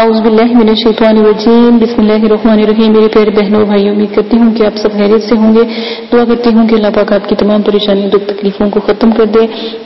اعوذ باللہ من الشیطان الرجیم، بسم اللہ الرحمن الرحیم۔ میرے پیارے بہنوں اور بھائیوں، امید کرتی ہوں کہ آپ سب خیریت سے ہوں گے۔ دعا کرتی ہوں کہ اللہ پاک آپ کی تمام پریشانیوں دکھ تکلیفوں کو ختم کر دے،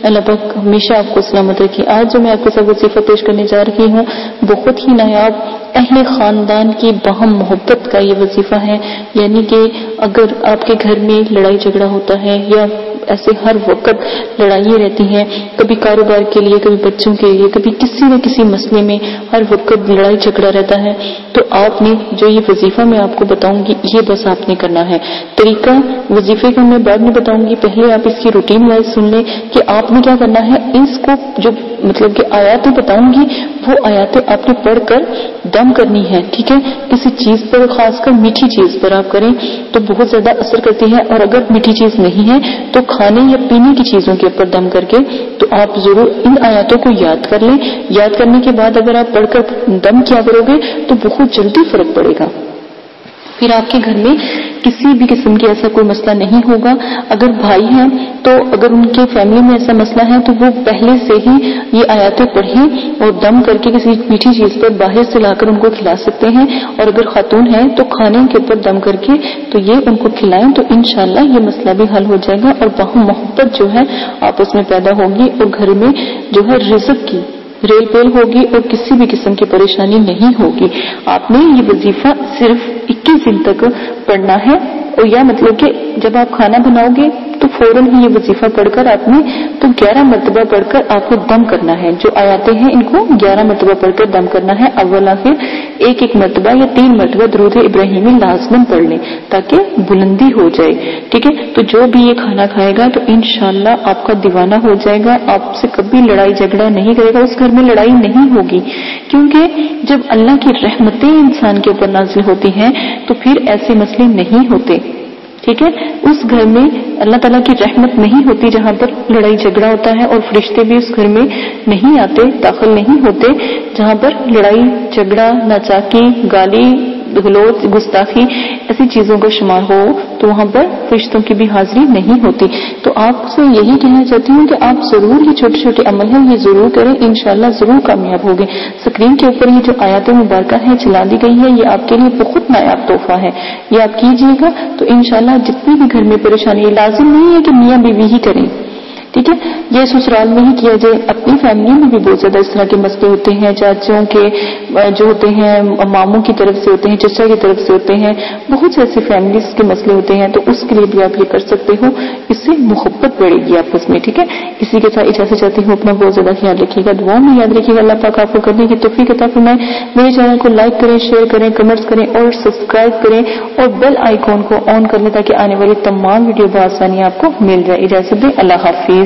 اللہ پاک ہمیشہ آپ کو سلامت رکھے۔ آج جو میں آپ کے ساتھ وظیفہ پیش کرنے جا رہی ہوں، بہت ہی نایاب اہل خاندان کی باہم محبت کا یہ وظیفہ ہے۔ یعنی کہ اگر آپ کے گھر میں لڑائی جھگڑا ہوتا ہے یا ایسے ہر وقت لڑائیاں رہتی ہیں، کبھی کاروبار کے لیے، کبھی بچوں کے لیے، کبھی کسی نہ کسی مسئلے میں ہر وقت لڑائی جھگڑا رہتا ہے، تو آپ نے جو یہ وظیفہ میں آپ کو بتاؤں گی، یہ بس آپ نے کرنا ہے۔ طریقہ وظیفے کا میں بعد میں بتاؤں گی، پہلے آپ اس کی روٹین وائز سن لیں کہ آپ نے کیا کرنا ہے۔ اس کو جو مطلب کہ آیاتیں بتاؤں گی، وہ آیاتیں آپ نے پڑھ کر دم کرنی ہے، ٹھیک ہے۔ کسی چیز پر، خاص کر میٹھی چیز پر آپ کریں تو بہت زیادہ اثر کرتی ہے، اور اگر میٹھی چیز نہیں ہے تو کھانے یا پینے کی چیزوں کے اوپر دم کر کے تو آپ ضرور ان آیاتوں کو یاد کر لیں۔ یاد کرنے کے بعد اگر آپ پڑھ کر دم کیا کرو گے تو بہت جلدی فرق پڑے گا، پھر آپ کے گھر میں کسی بھی قسم کی ایسا کوئی مسئلہ نہیں ہوگا۔ اگر بھائی ہیں تو اگر ان کے فیملی میں ایسا مسئلہ ہے تو وہ پہلے سے ہی یہ آیاتیں پڑھیں اور دم کر کے کسی میٹھی چیز پر باہر سے لا کر ان کو کھلا سکتے ہیں، اور اگر خاتون ہیں تو کھانے کے اوپر دم کر کے تو یہ ان کو کھلائیں، تو انشاءاللہ یہ مسئلہ بھی حل ہو جائے گا، اور باہم محبت جو ہے آپس میں پیدا ہوگی، اور گھر میں جو ہے رزق کی ریل پیل ہوگی اور کسی بھی قسم کی پریشانی نہیں ہوگی۔ آپ نے یہ وظیفہ صرف 21 دن تک پڑھنا ہے، اور یا مطلب کہ جب آپ کھانا بناؤ گے تو فوراً ہی یہ وظیفہ پڑھ کر آپ نے تو 11 مرتبہ پڑھ کر آپ کو دم کرنا ہے۔ جو آیاتیں ہیں ان کو 11 مرتبہ پڑھ کر دم کرنا ہے۔ اول آخر ایک مرتبہ یا 3 مرتبہ درود ابراہیمی لازماً پڑھ لیں تاکہ بلندی ہو جائے، ٹھیک ہے۔ تو جو بھی یہ کھانا کھائے گا تو انشاءاللہ آپ کا دیوانہ ہو جائے گا، آپ سے کبھی لڑائی جھگڑا نہیں کرے گا، اس گھر میں لڑائی نہیں ہوگی، کیونکہ جب اللہ کی رحمتیں انسان کے اوپر نازل ہوتی ہیں تو پھر ایسے مسئلے نہیں ہوتے، ٹھیک ہے۔ اس گھر میں اللہ تعالیٰ کی رحمت نہیں ہوتی جہاں پر لڑائی جھگڑا ہوتا ہے، اور فرشتے بھی اس گھر میں نہیں آتے، داخل نہیں ہوتے جہاں پر لڑائی جھگڑا، ناچاکی، گالی گلوچ، گستاخی ایسی چیزوں کا شمار ہو، تو وہاں پر فرشتوں کی بھی حاضری نہیں ہوتی۔ تو آپ سے یہی کہنا چاہتی ہوں کہ آپ ضرور یہ چھوٹے چھوٹے عمل ہیں یہ ضرور کریں، انشاءاللہ ضرور کامیاب ہوگے۔ اسکرین کے اوپر یہ جو آیات مبارکہ ہے چلا دی گئی ہے، یہ آپ کے لیے بہت نایاب تحفہ ہے، یہ آپ کیجیے گا تو انشاءاللہ جتنی بھی گھر میں پریشانی ہے، لازم نہیں ہے کہ میاں بیوی ہی کریں، ٹھیک ہے۔ یہ سسرال میں ہی کیا جائے، اپنی فیملی میں بھی بہت زیادہ اس طرح کے مسئلے ہوتے ہیں، چاچوں کے جو ہوتے ہیں، ماموں کی طرف سے ہوتے ہیں، چچا کی طرف سے ہوتے ہیں، بہت سے ایسی فیملیز کے مسئلے ہوتے ہیں، تو اس کے لیے بھی آپ یہ کر سکتے ہو، اس سے محبت بڑھے گی آپس میں، ٹھیک ہے۔ اسی کے ساتھ اجازت چاہتی ہوں، اپنا بہت زیادہ خیال رکھیے گا، دعاؤں میں یاد رکھیے گا، اللہ پاک آپ کو کرنے کی توفیق عطا فرمائے۔ میرے چینل کو لائک کریں، شیئر کریں، کمنٹس کریں اور سبسکرائب کریں، اور بیل آئیکن کو آن کر لیں تاکہ آنے والی تمام ویڈیو بآسانی آپ کو مل جائے۔ اجازت دیں، اللہ حافظ۔